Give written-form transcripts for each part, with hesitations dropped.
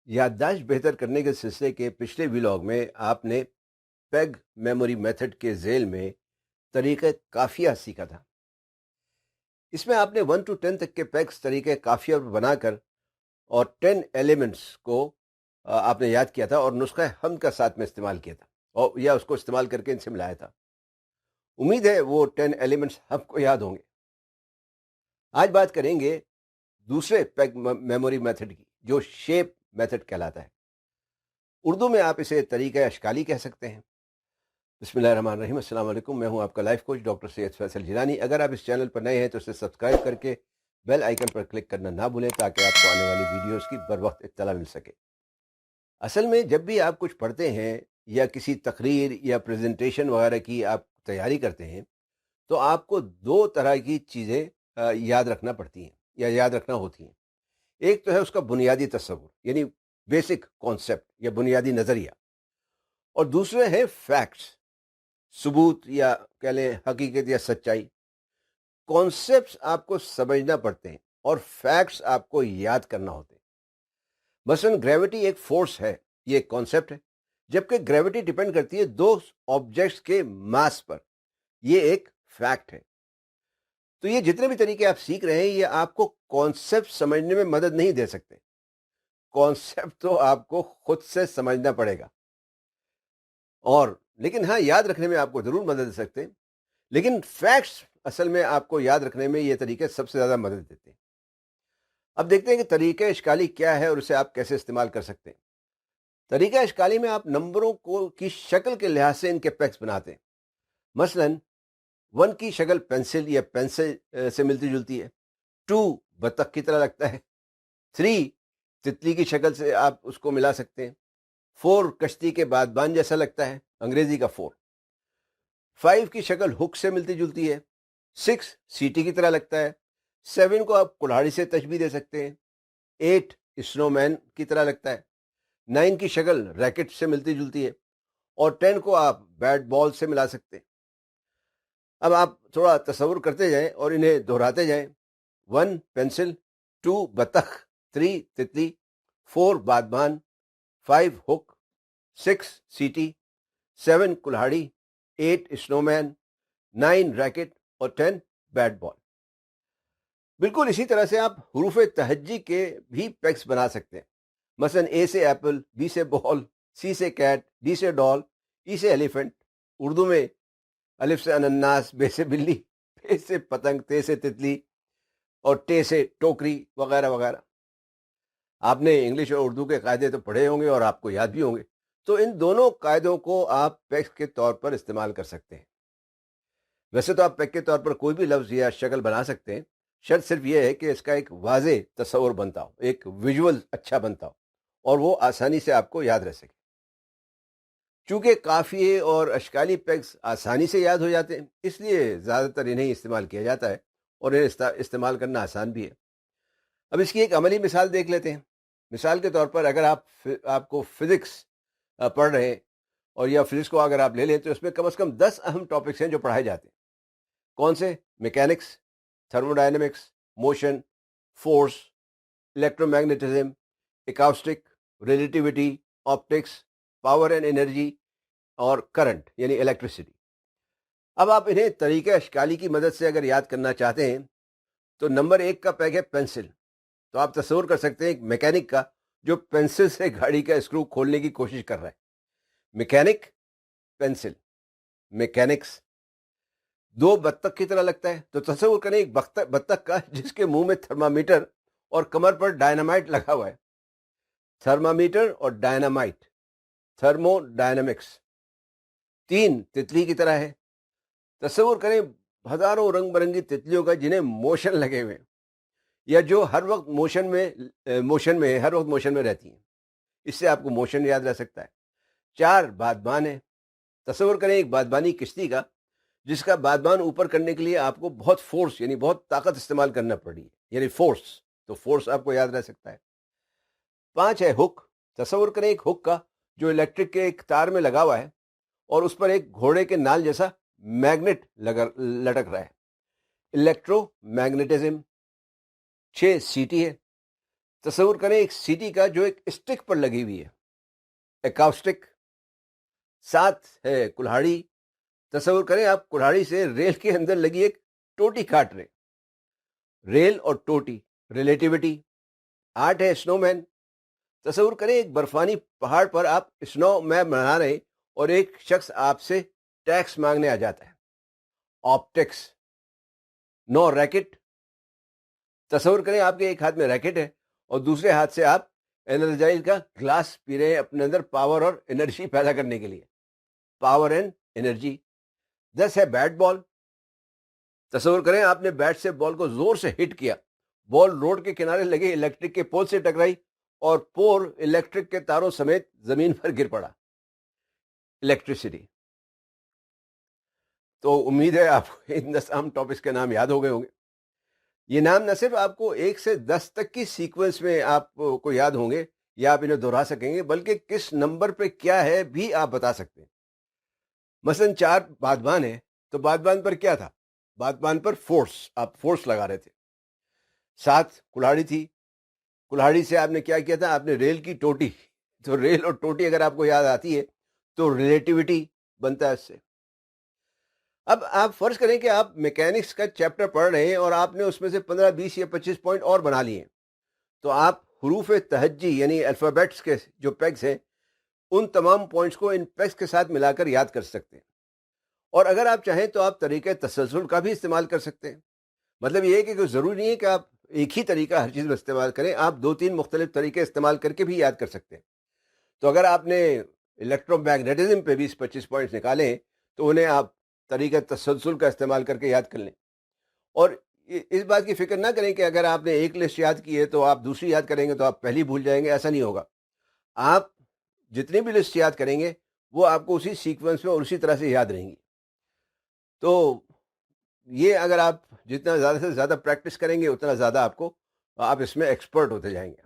याददाश्त बेहतर करने के सिलसिले के पिछले व्लॉग में आपने पेग मेमोरी मेथड के ज़ेल में तरीक़े काफ़िया सीखा था। इसमें आपने 1 to 10 तक के पेग्स तरीक़े काफ़िया बनाकर और 10 एलिमेंट्स को आपने याद किया था और नुस्ख़ा हमद का साथ में इस्तेमाल किया था और या उसको इस्तेमाल करके इनसे मिलाया था। उम्मीद है वो 10 एलिमेंट्स आपको याद होंगे। आज बात करेंगे दूसरे पेग मेमोरी मेथड की, जो शेप मेथड कहलाता है। उर्दू में आप इसे तरीक़ा अशकाली कह सकते हैं। बिस्मिल्लाहिर्रहमानिर्रहीम, अस्सलाम वालेकुम। मैं हूं आपका life coach doctor Syed Faisal Jilani. अगर आप इस चैनल पर नए हैं तो इसे सब्सक्राइब करके बेल आइकन पर क्लिक करना ना भूलें ताकि आपको आने वाली वीडियोस की बर वक्त इत्तला मिल सके। असल में जब भी आप कुछ पढ़ते हैं या किसी तकरीर या प्रेजेंटेशन वगैरह की आप तैयारी करते हैं तो आपको दो तरह की चीज़ें याद रखना पड़ती हैं या याद रखना होती हैं। एक तो है उसका बुनियादी तस्वुर, यानी बेसिक कॉन्सेप्ट या बुनियादी नज़रिया, और दूसरे हैं फैक्ट्स, सबूत या कह लें हकीकत या सच्चाई। कॉन्सेप्ट्स आपको समझना पड़ते हैं और फैक्ट्स आपको याद करना होते हैं। मसलन ग्रेविटी एक फोर्स है, ये एक कॉन्सेप्ट है, जबकि ग्रेविटी डिपेंड करती है दो ऑब्जेक्ट्स के मास पर, ये एक फैक्ट है। तो ये जितने भी तरीके आप सीख रहे हैं ये आपको कॉन्सेप्ट समझने में मदद नहीं दे सकते। कॉन्सेप्ट तो आपको खुद से समझना पड़ेगा, और लेकिन हाँ, याद रखने में आपको जरूर मदद दे सकते हैं। लेकिन फैक्ट्स असल में आपको याद रखने में ये तरीके सबसे ज्यादा मदद देते हैं। अब देखते हैं कि तरीका इश्काली क्या है और उसे आप कैसे इस्तेमाल कर सकते हैं। तरीका इश्काली में आप नंबरों को की शक्ल के लिहाज से इनके पैक्स बनाते हैं। मसलन 1 की शक्ल पेंसिल या पेंसिल से मिलती जुलती है। 2 बतख की तरह लगता है। 3 तितली की शक्ल से आप उसको मिला सकते हैं। 4 कश्ती के बादबान जैसा लगता है, अंग्रेजी का 4। 5 की शक्ल हुक से मिलती जुलती है। 6 सीटी की तरह लगता है। 7 को आप कुल्हाड़ी से तशबीह दे सकते हैं। 8 स्नोमैन की तरह लगता है। 9 की शक्ल रैकेट से मिलती जुलती है और 10 को आप बैट बॉल से मिला सकते हैं। अब आप थोड़ा तसव्वुर करते जाएं और इन्हें दोहराते जाएं। 1 पेंसिल, 2 बतख, 3 तितली, 4 बादबान, 5 हुक, 6 सीटी, 7 कुल्हाड़ी, 8 स्नोमैन, 9 रैकेट और 10 बैट बॉल। बिल्कुल इसी तरह से आप हरूफ तहज्जी के भी पैक्स बना सकते हैं। मसलन ए से एप्पल, बी से बॉल, सी से कैट, डी से डॉल, ई से एलिफेंट, उर्दू में अलिफ से अनन्नास, बे से बिल्ली, पे से पतंग, ते से तितली और टे से टोकरी वगैरह वगैरह। आपने इंग्लिश और उर्दू के कायदे तो पढ़े होंगे और आपको याद भी होंगे, तो इन दोनों कायदों को आप पैक्स के तौर पर इस्तेमाल कर सकते हैं। वैसे तो आप पैक के तौर पर कोई भी लफ्ज़ या शक्ल बना सकते हैं, शर्त सिर्फ यह है कि इसका एक वाज़े तस्वुर बनता हो, एक विजुअल अच्छा बनता हो और वो आसानी से आपको याद रह सके। चूंकि काफ़िए और अशकाली पैक्स आसानी से याद हो जाते हैं, इसलिए ज़्यादातर इन्हें इस्तेमाल किया जाता है और इन्हें इस्तेमाल करना आसान भी है। अब इसकी एक अमली मिसाल देख लेते हैं। मिसाल के तौर पर अगर आपको फिज़िक्स पढ़ रहे हैं और या फिज़िक्स को अगर आप ले लें तो इसमें कम से कम 10 अहम टॉपिक्स हैं जो पढ़ाए जाते हैं। कौन से? Mechanics, thermodynamics, motion, force, electromagnetism, acoustic, relativity, optics, power and energy और करंट यानी इलेक्ट्रिसिटी। अब आप इन्हें तरीके अशकाली की मदद से अगर याद करना चाहते हैं तो नंबर 1 का पैक है पेंसिल। तो आप तस्वीर कर सकते हैं एक मैकेनिक का जो पेंसिल से गाड़ी का स्क्रू खोलने की कोशिश कर रहा है। Mechanic, pencil, mechanics. 2 बत्तख की तरह लगता है, तो तस्वीर करें एक बत्तख का जिसके मुंह में थर्मामीटर और कमर पर डायनामाइट लगा हुआ है। थर्मामीटर और डायनामाइट, थर्मोडायनामिक्स। 3 तितली की तरह है। तस्वीर करें हजारों रंग बिरंगी तितलियों का जिन्हें मोशन लगे हुए हैं या जो हर वक्त मोशन में रहती हैं। इससे आपको मोशन याद रह सकता है। 4 बादबान है। तस्वीर करें एक बादबानी किश्ती का जिसका बादबान ऊपर करने के लिए आपको बहुत फोर्स यानी बहुत ताकत इस्तेमाल करना पड़ी, यानी फोर्स, तो फोर्स आपको याद रह सकता है। 5 है हुक। तस्वीर करें एक हुक का जो इलेक्ट्रिक के एक तार में लगा हुआ है और उस पर एक घोड़े के नाल जैसा मैग्नेट लटक रहा है, इलेक्ट्रोमैग्नेटिज्म। 6 सीटी है। تصور کریں ایک سیٹی کا جو ایک اسٹک پر لگی ہوئی ہے، اکاؤسٹک، ساتھ ہے کلہاڑی. تصور کریں آپ کلہاڑی سے ریل کے اندر لگی ایک ٹوٹی کاٹ رہے. ریل اور ٹوٹی، ریلیٹیوٹی. آرٹ ہے اسنو مین. تصور کریں ایک برفانی پہاڑ پر آپ اسنو مین بنا رہے ہیں اور ایک شخص آپ سے ٹیکس مانگنے آ جاتا ہے. آپٹکس. نو ریکٹ. تصور کریں آپ کے ایک ہاتھ میں ریکٹ ہے اور دوسرے ہاتھ سے آپ انرجائز کا گلاس پی رہے ہیں اپنے اندر پاور اور انرجی پیدا کرنے کے لیے. Power and energy. 10 ہے بیٹ بال. تصور کریں آپ نے بیٹ سے بال کو زور سے ہٹ کیا، بال روڈ کے کنارے لگے الیکٹرک کے پول سے ٹکرائی اور پور الیکٹرک کے تاروں سمیت زمین پر گر پڑا. الیکٹریسٹی. تو امید ہے آپ کو ان 10 عام ٹاپکس کے نام یاد ہو گئے ہوں گے. یہ نام نہ صرف آپ کو 1 سے 10 تک کی سیکوینس میں آپ کو یاد ہوں گے یا آپ انہیں دہرا سکیں گے، بلکہ کس نمبر پہ کیا ہے بھی آپ بتا سکتے ہیں. مثلا 4 بادبان ہے تو بادبان پر کیا تھا؟ بادبان پر فورس، آپ فورس لگا رہے تھے. 7 کلہاڑی تھی، کلہاڑی سے آپ نے کیا کیا تھا؟ آپ نے ریل کی ٹوٹی. تو ریل اور ٹوٹی اگر آپ کو یاد آتی ہے تو ریلیٹیوٹی بنتا ہے اس سے. اب آپ فرض کریں کہ آپ میکینکس کا چیپٹر پڑھ رہے ہیں اور آپ نے اس میں سے 15 20 یا 25 پوائنٹ اور بنا لیے ہیں، تو آپ حروف تہجی یعنی الفابیٹس کے جو پیگز ہیں ان تمام پوائنٹس کو ان پیگز کے ساتھ ملا کر یاد کر سکتے ہیں. اور اگر آپ چاہیں تو آپ طریقہ تسلسل کا بھی استعمال کر سکتے ہیں. مطلب یہ ہے کہ کوئی ضروری نہیں ہے کہ آپ ایک ہی طریقہ ہر چیز میں استعمال کریں، آپ 2-3 مختلف طریقے استعمال کر کے بھی یاد کر سکتے ہیں. تو اگر آپ نے الیکٹرو میگنیٹزم پہ 20-25 پوائنٹس نکالیں تو انہیں آپ طریقہ تسلسل کا استعمال کر کے یاد کر لیں. اور اس بات کی فکر نہ کریں کہ اگر آپ نے ایک لسٹ یاد کی ہے تو آپ دوسری یاد کریں گے تو آپ پہلی بھول جائیں گے. ایسا نہیں ہوگا. آپ جتنی بھی لسٹ یاد کریں گے وہ آپ کو اسی سیکوینس میں اور اسی طرح سے یاد رہیں گی. تو یہ اگر آپ جتنا زیادہ سے زیادہ پریکٹس کریں گے اتنا زیادہ آپ اس میں ایکسپرٹ ہوتے جائیں گے.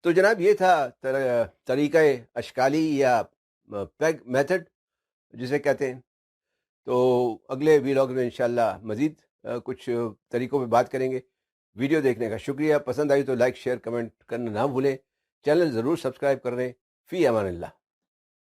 تو جناب یہ تھا طریقہ اشکالی یا پیگ میتھڈ جسے کہتے ہیں. تو اگلے ویلاگ میں انشاءاللہ مزید کچھ طریقوں پہ بات کریں گے. ویڈیو دیکھنے کا شکریہ. پسند آئی تو لائک شیئر کمنٹ کرنا نہ بھولیں. چینل ضرور سبسکرائب کر لیں. فی امان اللہ.